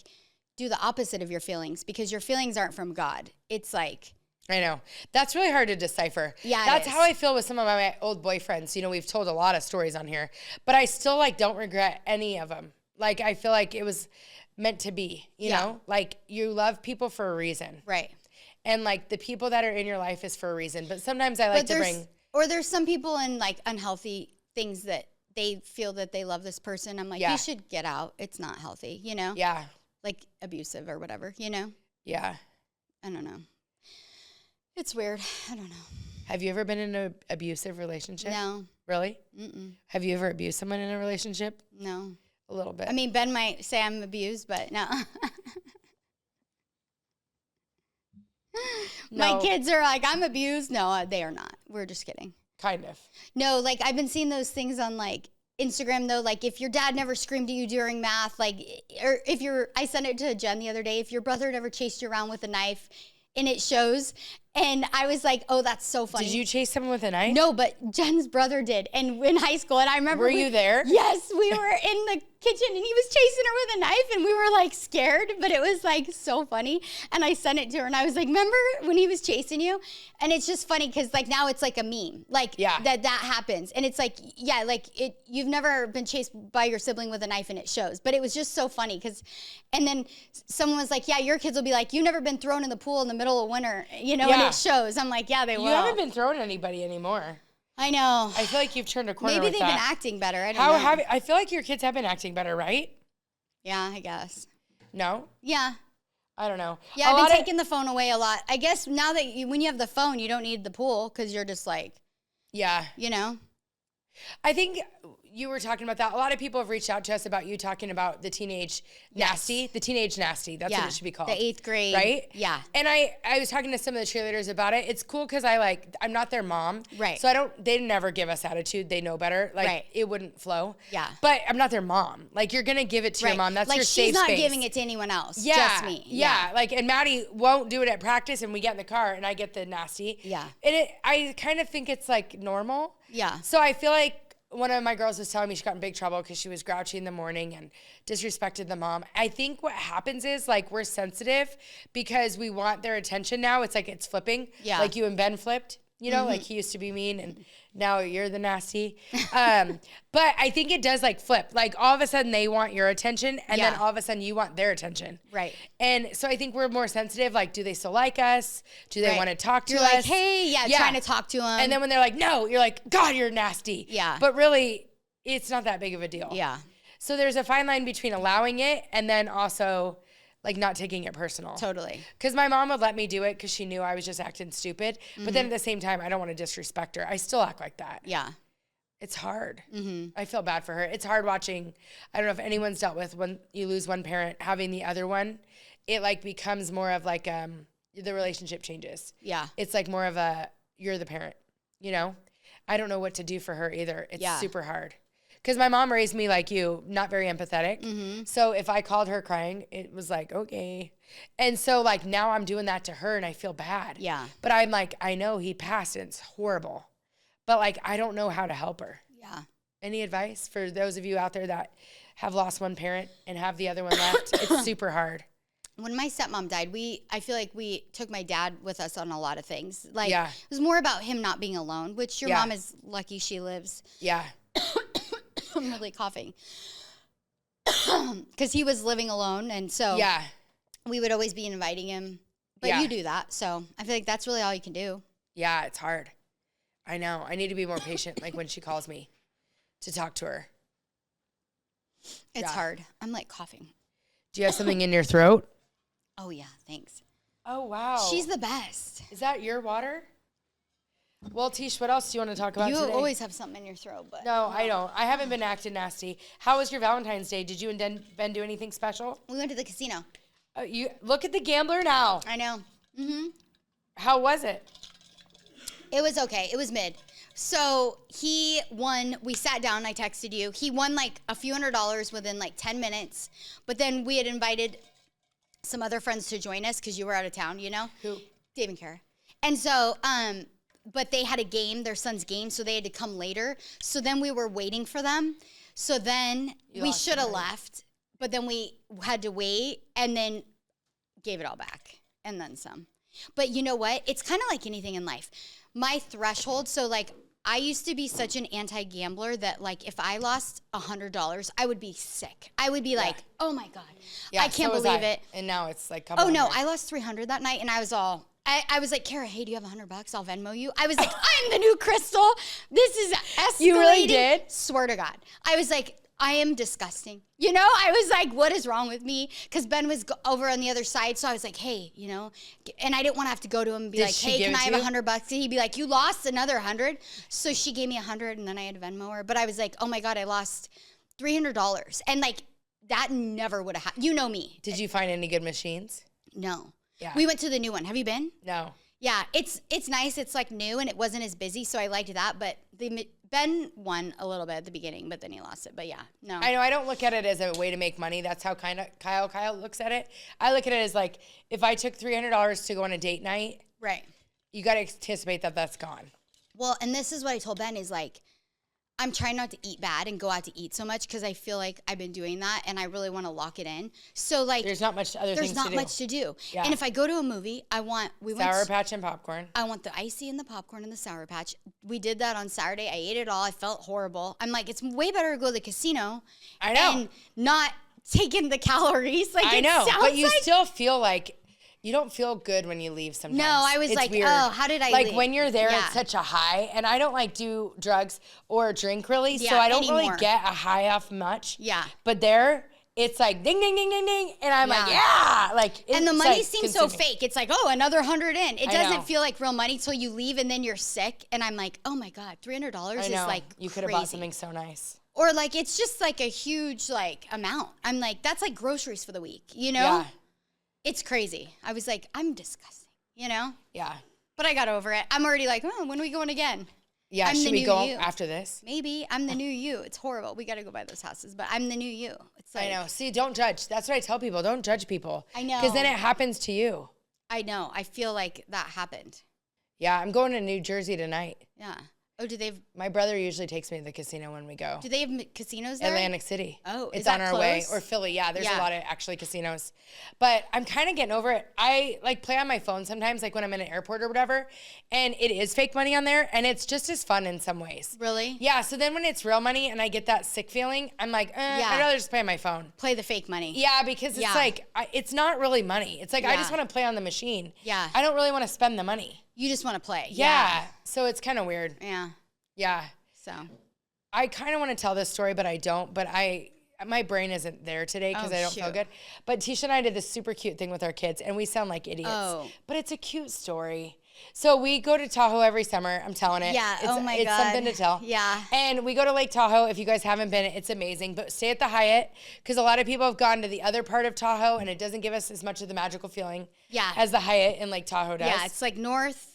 do the opposite of your feelings because your feelings aren't from God. It's like. I know. That's really hard to decipher. Yeah, that's how I feel with some of my old boyfriends. You know, we've told a lot of stories on here, but I still like don't regret any of them. Like, I feel like it was meant to be, you know, like you love people for a reason. Right. And like the people that are in your life is for a reason. But sometimes I like to bring. Or there's some people in like unhealthy things that they feel that they love this person. I'm like, you should get out. It's not healthy, you know? Yeah. Like abusive or whatever, you know? Yeah. I don't know. It's weird. I don't know. Have you ever been in an abusive relationship? No. Really? Mm-mm. Have you ever abused someone in a relationship? No. A little bit. I mean, Ben might say I'm abused, but no. My kids are like, I'm abused. No, they are not. We're just kidding. Kind of. No, like I've been seeing those things on like Instagram though, like if your dad never screamed at you during math, like, or if I sent it to Jen the other day, if your brother never chased you around with a knife and it shows. And I was like, oh, that's so funny. Did you chase someone with a knife? No, but Jen's brother did. And in high school, and I remember. Were you there? Yes, we were in the kitchen and he was chasing her with a knife and we were like scared, but it was like so funny. And I sent it to her and I was like, remember when he was chasing you? And it's just funny because like now it's like a meme, like that happens. And it's like, yeah, like you've never been chased by your sibling with a knife and it shows. But it was just so funny because, and then someone was like, yeah, your kids will be like, you've never been thrown in the pool in the middle of winter, you know, and it shows. I'm like, yeah, they will. You haven't been throwing anybody anymore. I know. I feel like you've turned a corner. Maybe with they've that. been acting better. I don't know. I feel like your kids have been acting better, right? Yeah, I guess. No? Yeah. I don't know. Yeah, I've been taking the phone away a lot. I guess now that when you have the phone, you don't need the pool because you're just like, you know? I think you were talking about that. A lot of people have reached out to us about you talking about the teenage nasty. The teenage nasty. That's what it should be called. The 8th grade. Right? Yeah. And I was talking to some of the cheerleaders about it. It's cool because I'm not their mom. Right. So they never give us attitude. They know better. Like it wouldn't flow. Yeah. But I'm not their mom. Like you're going to give it to your mom. That's like your safe space. She's not giving it to anyone else. Just me. Yeah. Like, and Maddie won't do it at practice and we get in the car and I get the nasty. Yeah. And I kind of think it's like normal. Yeah. So I feel like one of my girls was telling me she got in big trouble because she was grouchy in the morning and disrespected the mom. I think what happens is like we're sensitive because we want their attention now. It's like it's flipping. Yeah. Like you and Ben flipped, you know, like he used to be mean and now you're the nasty. But I think it does like flip. Like all of a sudden they want your attention and then all of a sudden you want their attention. Right. And so I think we're more sensitive. Like, do they still like us? Do they want to talk to us? You're like, hey, trying to talk to them. And then when they're like, no, you're like, God, you're nasty. Yeah. But really, it's not that big of a deal. Yeah. So there's a fine line between allowing it and then also like not taking it personal. Totally. Because my mom would let me do it because she knew I was just acting stupid. But then at the same time, I don't want to disrespect her. I still act like that. Yeah. It's hard. I feel bad for her. It's hard watching. I don't know if anyone's dealt with when you lose one parent, having the other one. It like becomes more of like the relationship changes. Yeah. It's like more of you're the parent, you know? I don't know what to do for her either. It's super hard. Because my mom raised me like you, not very empathetic. So if I called her crying, it was like, okay. And so like now I'm doing that to her and I feel bad. Yeah. But I'm like, I know he passed and it's horrible. But like, I don't know how to help her. Yeah. Any advice for those of you out there that have lost one parent and have the other one left? It's super hard. When my stepmom died, I feel like we took my dad with us on a lot of things. Like it was more about him not being alone, which your mom is lucky she lives. Yeah. I'm really coughing. Because he was living alone, and so we would always be inviting him. But you do that, so I feel like that's really all you can do. Yeah, it's hard. I know. I need to be more patient, like when she calls me to talk to her. It's hard. I'm like coughing. Do you have something in your throat? Oh, yeah, thanks. Oh, wow. She's the best. Is that your water? Well, Tish, what else do you want to talk about today? You always have something in your throat, but... No, I don't. I haven't been acting nasty. How was your Valentine's Day? Did you and Ben do anything special? We went to the casino. You look at the gambler now. I know. How was it? It was okay. It was mid. So he won. We sat down. I texted you. He won like a few $100s within like 10 minutes. But then we had invited some other friends to join us because you were out of town, you know? Who? Dave and Kara. And so... but they had a game, their son's game, so they had to come later. So then we were waiting for them. So then we should have left, but then we had to wait and then gave it all back and then some. But you know what? It's kind of like anything in life. My threshold, so like I used to be such an anti-gambler that like if I lost $100, I would be sick. I would be like, oh my God, I can't believe it. And now it's like, oh no, I lost $300 that night and I was all, I was like, Kara, hey, do you have $100? I'll Venmo you. I was like, I'm the new Crystal. This is escalating. You really did? Swear to God. I was like, I am disgusting. You know, I was like, what is wrong with me? Because Ben was over on the other side. So I was like, hey, you know, and I didn't want to have to go to him and be like, hey, can I have $100? He'd be like, you lost another 100. So she gave me 100 and then I had to Venmo her. But I was like, oh my God, I lost $300. And like, that never would have happened. You know me. Did you find any good machines? No. Yeah. We went to the new one. Have you been? No. Yeah, it's nice. It's like new and it wasn't as busy, so I liked that. But Ben won a little bit at the beginning, but then he lost it. But yeah, no. I know. I don't look at it as a way to make money. That's how kind of Kyle looks at it. I look at it as like, if I took $300 to go on a date night, right? You got to anticipate that that's gone. Well, and this is what I told Ben is like, I'm trying not to eat bad and go out to eat so much because I feel like I've been doing that and I really want to lock it in. So like, there's not much other things to do. There's not much to do. Yeah. And if I go to a movie, Sour Patch and popcorn. I want the icy and the popcorn and the Sour Patch. We did that on Saturday. I ate it all. I felt horrible. I'm like, it's way better to go to the casino. I know. And not take in the calories. Like I know, but you like, still feel like you don't feel good when you leave sometimes. No, I was like, weird. oh, how did I like leave? when you're there, it's such a high, and I don't like do drugs or drink really, so I don't really get a high off much. Yeah. But there, it's like ding, ding, ding, ding, ding, and I'm like, yeah, like. And the money seems so fake. It's like, oh, another 100 in. It doesn't feel like real money till you leave, and then you're sick, and I'm like, oh my God, $300 is like you could have bought something so nice. Or like it's just like a huge like amount. I'm like, that's like groceries for the week, you know? Yeah. It's crazy. I was like, I'm disgusting, you know? Yeah. But I got over it. I'm already like, oh, when are we going again? Yeah, should we go after this? Maybe. I'm the new you. It's horrible. We got to go by those houses, but I'm the new you. It's like, I know. See, don't judge. That's what I tell people. Don't judge people. I know. Because then it happens to you. I know. I feel like that happened. Yeah, I'm going to New Jersey tonight. Yeah. Oh, do they have... My brother usually takes me to the casino when we go. Do they have casinos there? Atlantic City. Oh, it's on our way. Or Philly. Yeah, there's a lot of actually casinos. But I'm kind of getting over it. I like play on my phone sometimes, like when I'm in an airport or whatever, and it is fake money on there, and it's just as fun in some ways. Really? Yeah, so then when it's real money and I get that sick feeling, I'm like, I'd rather just play on my phone. Play the fake money. Yeah, because it's like, it's not really money. It's like, I just want to play on the machine. Yeah. I don't really want to spend the money. You just want to play. Yeah. So it's kind of weird. Yeah. Yeah. So I kind of want to tell this story, but I don't. But my brain isn't there today because I don't feel good. But Tisha and I did this super cute thing with our kids, and we sound like idiots. Oh. But it's a cute story. So we go to Tahoe every summer. I'm telling it. Yeah. God. It's something to tell. Yeah. And we go to Lake Tahoe. If you guys haven't been, it's amazing. But stay at the Hyatt because a lot of people have gone to the other part of Tahoe, and it doesn't give us as much of the magical feeling. Yeah. As the Hyatt in Lake Tahoe does. Yeah. It's like northeast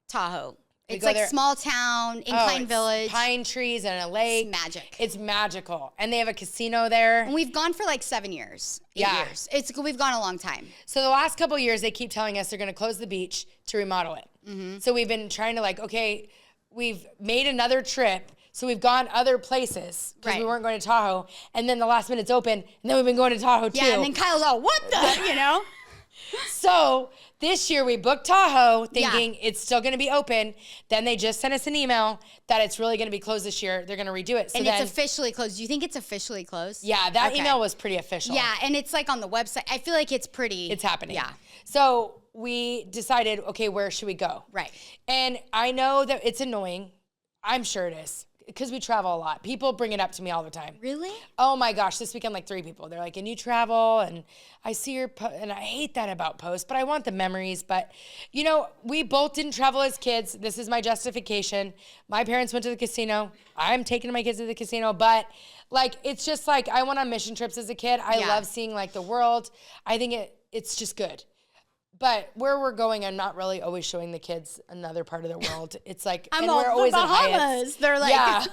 Tahoe. It's like small town, incline village. Pine trees and a lake. It's magic. It's magical. And they have a casino there. And we've gone for like 7 years, 8 years. We've gone a long time. So the last couple of years, they keep telling us they're going to close the beach to remodel it. Mm-hmm. So we've been trying to we've made another trip. So we've gone other places because we weren't going to Tahoe. And then the last minute's open. And then we've been going to Tahoe too. Yeah, and then Kyle's all, what the, you know? So this year we booked Tahoe thinking it's still going to be open. Then they just sent us an email that it's really going to be closed this year. They're going to redo it. So and it's officially closed. Do you think it's officially closed? Yeah, that email was pretty official. Yeah, and it's like on the website. I feel like it's happening. Yeah. So we decided, okay, where should we go? Right. And I know that it's annoying. I'm sure it is. Because we travel a lot. People bring it up to me all the time. Really? Oh my gosh, this weekend like 3 people. They're like, and you travel, and I see your and I hate that about posts, but I want the memories. But, you know, we both didn't travel as kids. This is my justification. My parents went to the casino. I'm taking my kids to the casino. But, like, it's just like I went on mission trips as a kid. I love seeing, like, the world. I think it's just good. But where we're going, I'm not really always showing the kids another part of the world. It's like, and we're always in Hyatts. They're like,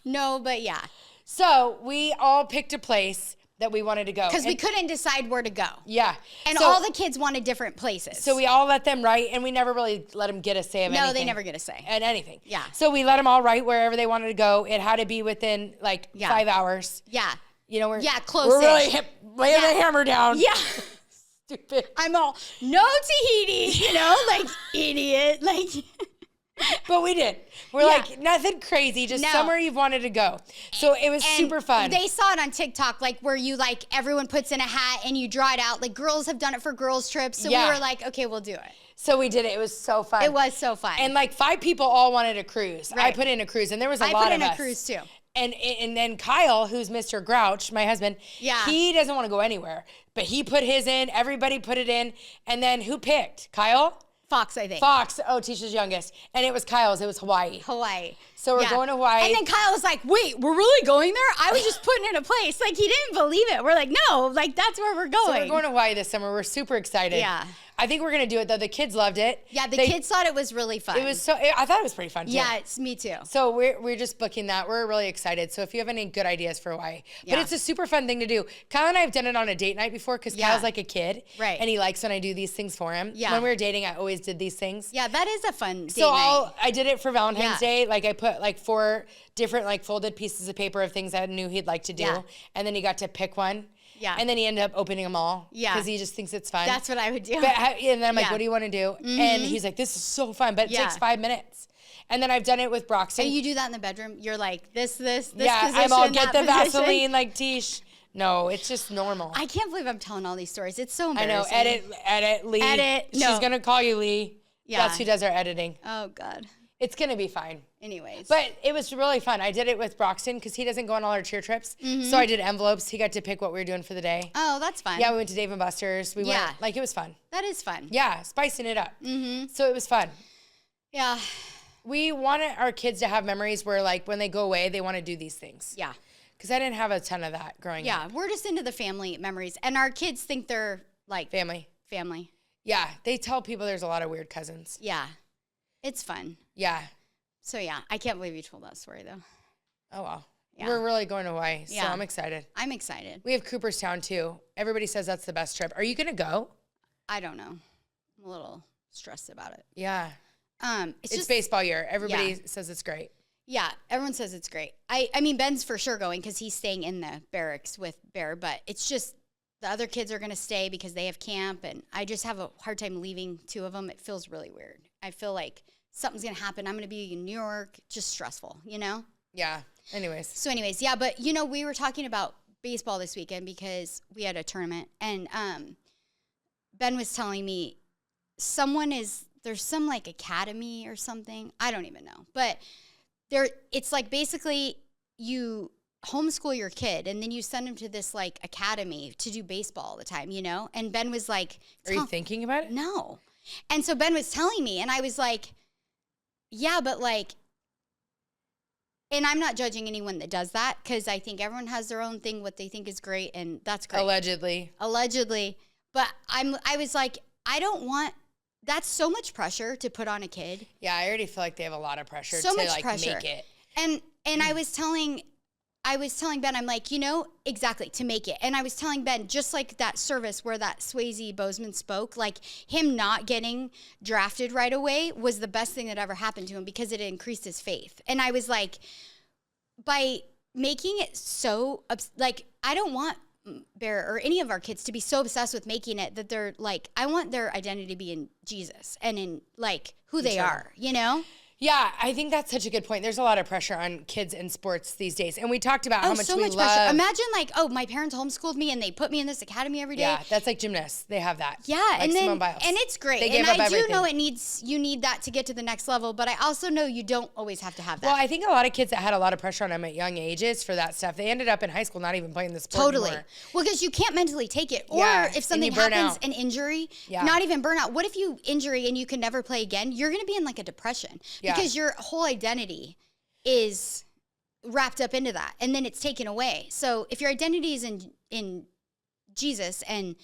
no, but yeah. So we all picked a place that we wanted to go. Because we couldn't decide where to go. Yeah. And all the kids wanted different places. So we all let them write, and we never really let them get a say of anything. No, they never get a say. And anything. Yeah. So we let them all write wherever they wanted to go. It had to be within, 5 hours. Yeah. You know, we're close-ish. We're really laying the hammer down. Yeah. Stupid. I'm all, no Tahiti, you know, like, idiot. Like, But we did. We're like, nothing crazy, just somewhere you've wanted to go. So it was super fun. They saw it on TikTok, like where you like, everyone puts in a hat and you draw it out. Like girls have done it for girls trips. So we were like, okay, we'll do it. So we did it. It was so fun. It was so fun. And like 5 people all wanted a cruise. Right. I put in a cruise and there was a lot of us. I put in a cruise too. And then Kyle, who's Mr. Grouch, my husband, he doesn't want to go anywhere. But he put his in. Everybody put it in. And then who picked? Kyle? Fox, I think. Fox, Tisha's youngest. And it was Kyle's. It was Hawaii. So we're going to Hawaii. And then Kyle was like, wait, we're really going there? I was just putting in a place. Like, he didn't believe it. We're like, no, like, that's where we're going. So we're going to Hawaii this summer. We're super excited. Yeah. I think we're going to do it, though. The kids loved it. Yeah, the kids thought it was really fun. It was I thought it was pretty fun, too. Yeah, it's me, too. So we're just booking that. We're really excited. So if you have any good ideas for Hawaii. But it's a super fun thing to do. Kyle and I have done it on a date night before because Kyle's like a kid. Right. And he likes when I do these things for him. Yeah. When we were dating, I always did these things. Yeah, that is a fun date night. I did it for Valentine's Day. Like I put like 4 different like folded pieces of paper of things I knew he'd like to do. Yeah. And then he got to pick one. Yeah. And then he ended up opening them all. Yeah. Because he just thinks it's fun. That's what I would do. And then I'm like, what do you want to do? Mm-hmm. And he's like, this is so fun, but it takes 5 minutes. And then I've done it with Broxton. And you do that in the bedroom? You're like, this position, I'm all get the position. Vaseline like Tish. No, it's just normal. I can't believe I'm telling all these stories. It's so embarrassing. I know. Edit, Lee. Edit. She's going to call you Lee. Yeah. That's who does our editing. Oh, God. It's going to be fine. Anyways. But it was really fun. I did it with Broxton because he doesn't go on all our cheer trips. Mm-hmm. So I did envelopes. He got to pick what we were doing for the day. Oh, that's fun. Yeah, we went to Dave & Buster's. We went, like, it was fun. That is fun. Yeah, spicing it up. Mm-hmm. So it was fun. Yeah. We wanted our kids to have memories where, like, when they go away, they want to do these things. Yeah. Because I didn't have a ton of that growing up. Yeah, we're just into the family memories. And our kids think they're, like... Family. Yeah, they tell people there's a lot of weird cousins. Yeah. It's fun. Yeah. So, yeah, I can't believe you told that story, though. Oh, well. Yeah. We're really going to Hawaii, so I'm excited. I'm excited. We have Cooperstown, too. Everybody says that's the best trip. Are you going to go? I don't know. I'm a little stressed about it. Yeah. It's just baseball year. Everybody says it's great. Yeah, everyone says it's great. I mean, Ben's for sure going because he's staying in the barracks with Bear, but it's just the other kids are going to stay because they have camp, and I just have a hard time leaving 2 of them. It feels really weird. I feel like something's going to happen. I'm going to be in New York. Just stressful, you know? Yeah. Anyways, yeah, but, you know, we were talking about baseball this weekend because we had a tournament, and Ben was telling me there's some, like, academy or something. I don't even know. But it's, like, basically you homeschool your kid, and then you send him to this, like, academy to do baseball all the time, you know? And Ben was like... Are you thinking about it? No. And so Ben was telling me, and I was like, yeah, but, like... And I'm not judging anyone that does that, because I think everyone has their own thing, what they think is great, and that's great. Allegedly. But I was like, I don't want... That's so much pressure to put on a kid. Yeah, I already feel like they have a lot of pressure so to, much like, pressure. make it. And I was telling Ben, I'm like, you know, exactly, to make it. And I was telling Ben, just like that service where that Swayze Bozeman spoke, like him not getting drafted right away was the best thing that ever happened to him because it increased his faith. And I was like, by making it so, like, I don't want Bear or any of our kids to be so obsessed with making it that they're like, I want their identity to be in Jesus and in, like, who they are, you know? Yeah, I think that's such a good point. There's a lot of pressure on kids in sports these days. And we talked about how much so we much love... pressure. Imagine, like, my parents homeschooled me and they put me in this academy every day. Yeah, that's like gymnasts. They have that. Yeah, like and Simone Biles. And it's great. They give and up I everything. do know you need that to get to the next level, but I also know you don't always have to have that. Well, I think a lot of kids that had a lot of pressure on them at young ages for that stuff, they ended up in high school not even playing the sport anymore. Well, because you can't mentally take it. Or if something happens, an injury, not even burnout. What if you injury and you can never play again? You're going to be in, like, a depression because your whole identity is wrapped up into that, and then it's taken away. So if your identity is in Jesus and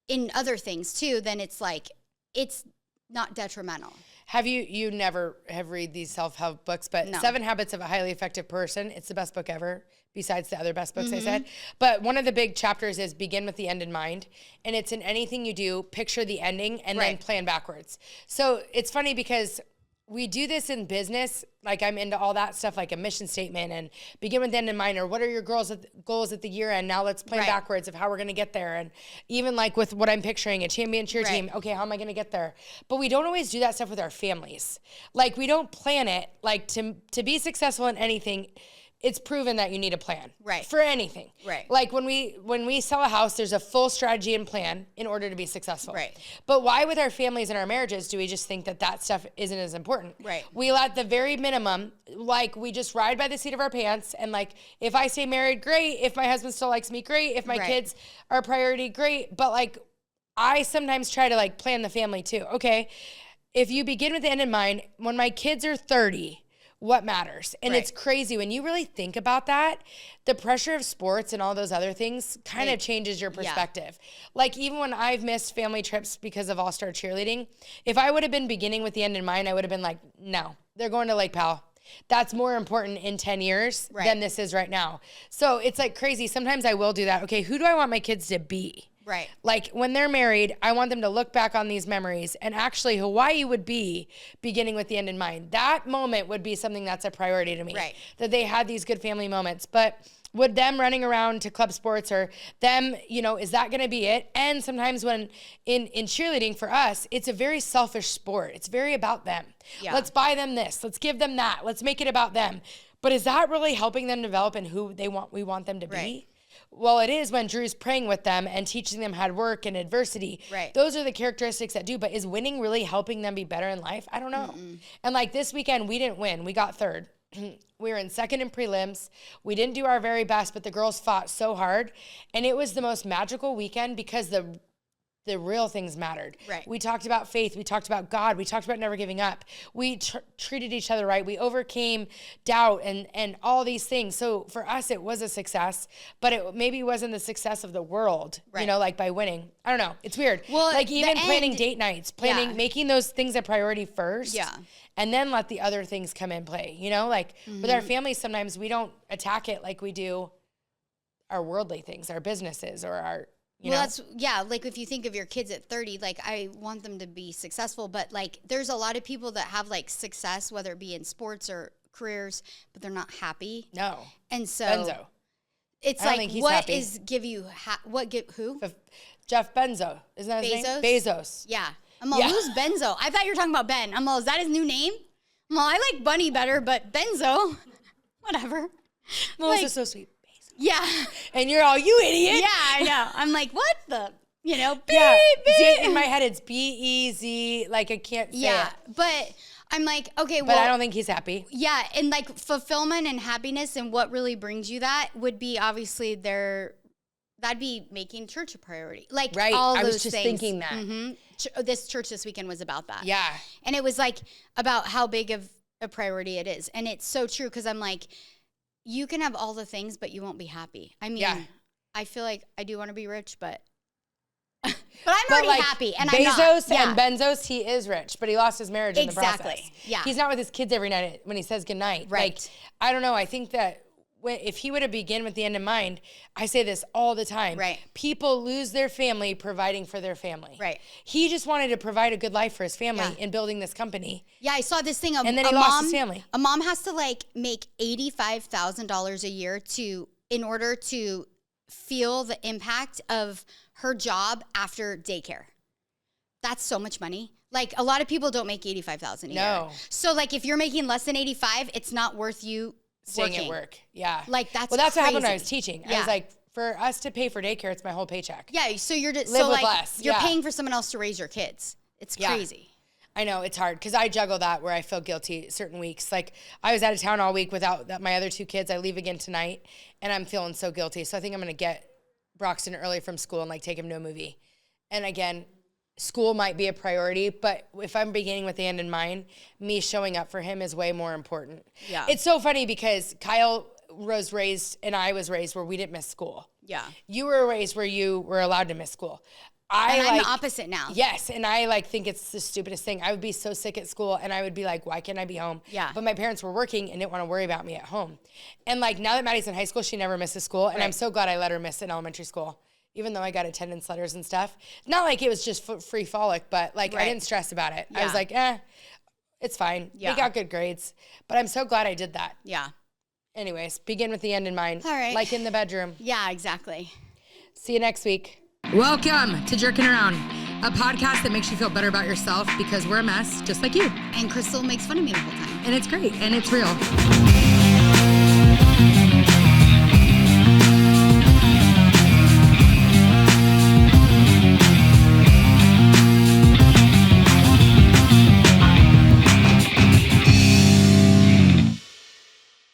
in other things too, then it's like, it's not detrimental. Have you never have read these self-help books, but 7 Habits of a Highly Effective Person, it's the best book ever besides the other best books I said. But one of the big chapters is begin with the end in mind. And it's in anything you do, picture the ending and then plan backwards. So it's funny because we do this in business. Like I'm into all that stuff, like a mission statement and begin with the end in mind, or what are your goals at the year end? Now let's plan backwards of how we're going to get there. And even like with what I'm picturing, a champion cheer team. Okay, how am I going to get there? But we don't always do that stuff with our families. Like we don't plan it. Like to be successful in anything, it's proven that you need a plan. Right. For anything. Right. Like when we sell a house, there's a full strategy and plan in order to be successful. Right. But why with our families and our marriages do we just think that stuff isn't as important? Right. We let the very minimum, like we just ride by the seat of our pants, and like if I stay married, great. If my husband still likes me, great. If my kids are a priority, great. But like I sometimes try to like plan the family too. Okay, if you begin with the end in mind, when my kids are 30, what matters? And it's crazy when you really think about that, the pressure of sports and all those other things kind of changes your perspective. Like even when I've missed family trips because of all-star cheerleading, if I would have been beginning with the end in mind, I would have been like, no, they're going to Lake Powell. That's more important in 10 years than this is right now. So it's like crazy. Sometimes I will do that. Okay, who do I want my kids to be? Right. Like when they're married, I want them to look back on these memories, and actually Hawaii would be beginning with the end in mind. That moment would be something that's a priority to me. Right. That they had these good family moments. But would them running around to club sports or them, is that going to be it? And sometimes when in cheerleading for us, it's a very selfish sport. It's very about them. Yeah. Let's buy them this. Let's give them that. Let's make it about them. But is that really helping them develop in who we want them to be? Right. Well, it is when Drew's praying with them and teaching them hard work and adversity. Right. Those are the characteristics that do. But is winning really helping them be better in life? I don't know. And like this weekend, we didn't win. We got third. We were in second in prelims. We didn't do our very best, but the girls fought so hard. And it was the most magical weekend because the real things mattered. Right. We talked about faith. We talked about God. We talked about never giving up. We treated each other right. We overcame doubt and all these things. So for us, it was a success, but it maybe wasn't the success of the world, like by winning. I don't know. It's weird. Well, like even planning date nights, making those things a priority first. Yeah. And then let the other things come in play, like with our families, sometimes we don't attack it like we do our worldly things, our businesses or our, like if you think of your kids at 30, like I want them to be successful, but like there's a lot of people that have like success, whether it be in sports or careers, but they're not happy. No. And so Benzo. It's like, what is give you, who? Jeff Benzo. Isn't that his name? Bezos. Yeah. I'm all, who's Benzo? I thought you were talking about Ben. I'm all, is that his new name? I'm all, I like Bunny better, but Benzo, whatever. Melissa's so sweet. Yeah. And you're all, you idiot. Yeah, I know. I'm like, what the, beep, See, in my head, it's B-E-Z, like I can't say it. But I'm like, okay, But I don't think he's happy. Yeah, and like fulfillment and happiness and what really brings you that would be obviously that'd be making church a priority. Like all those things. I was just thinking that. Mm-hmm. This church this weekend was about that. Yeah. And it was like about how big of a priority it is. And it's so true because I'm like, you can have all the things, but you won't be happy. I mean, I feel like I do want to be rich, but I'm already happy. And Bezos I'm not. And Benzos, he is rich, but he lost his marriage in the process. Yeah. He's not with his kids every night when he says goodnight. Right. Like, I don't know. I think that if he would have begun with the end in mind, I say this all the time. Right. People lose their family providing for their family. Right. He just wanted to provide a good life for his family in building this company. Yeah, I saw this thing. And then he lost his family. A mom has to like make $85,000 a year in order to feel the impact of her job after daycare. That's so much money. Like a lot of people don't make $85,000 a year. So like if you're making less than 85, it's not worth you staying at work. Yeah. Like that's what crazy. happened when I was teaching. I was like, for us to pay for daycare, it's my whole paycheck. Yeah. So you're just live with less. You're paying for someone else to raise your kids. It's crazy. I know it's hard because I juggle that where I feel guilty certain weeks. Like I was out of town all week without my other two kids. I leave again tonight and I'm feeling so guilty. So I think I'm going to get Broxton early from school and like take him to a movie. And again, school might be a priority, but if I'm beginning with the end in mind, me showing up for him is way more important. Yeah. It's so funny because Kyle was raised and I was raised where we didn't miss school. Yeah. You were raised where you were allowed to miss school. I'm the opposite now. Yes, and I think it's the stupidest thing. I would be so sick at school and I would be like, why can't I be home? Yeah. But my parents were working and didn't want to worry about me at home. And like now that Maddie's in high school, she never misses school. And I'm so glad I let her miss in elementary school. Even though I got attendance letters and stuff. Not like it was just free frolic, but like I didn't stress about it. I was like, It's fine. Yeah. We got good grades. But I'm so glad I did that. Yeah. Anyways, begin with the end in mind. All right. Like in the bedroom. Yeah, exactly. See you next week. Welcome to Jerking Around, a podcast that makes you feel better about yourself because we're a mess, just like you. And Crystal makes fun of me the whole time. And it's great. And it's real.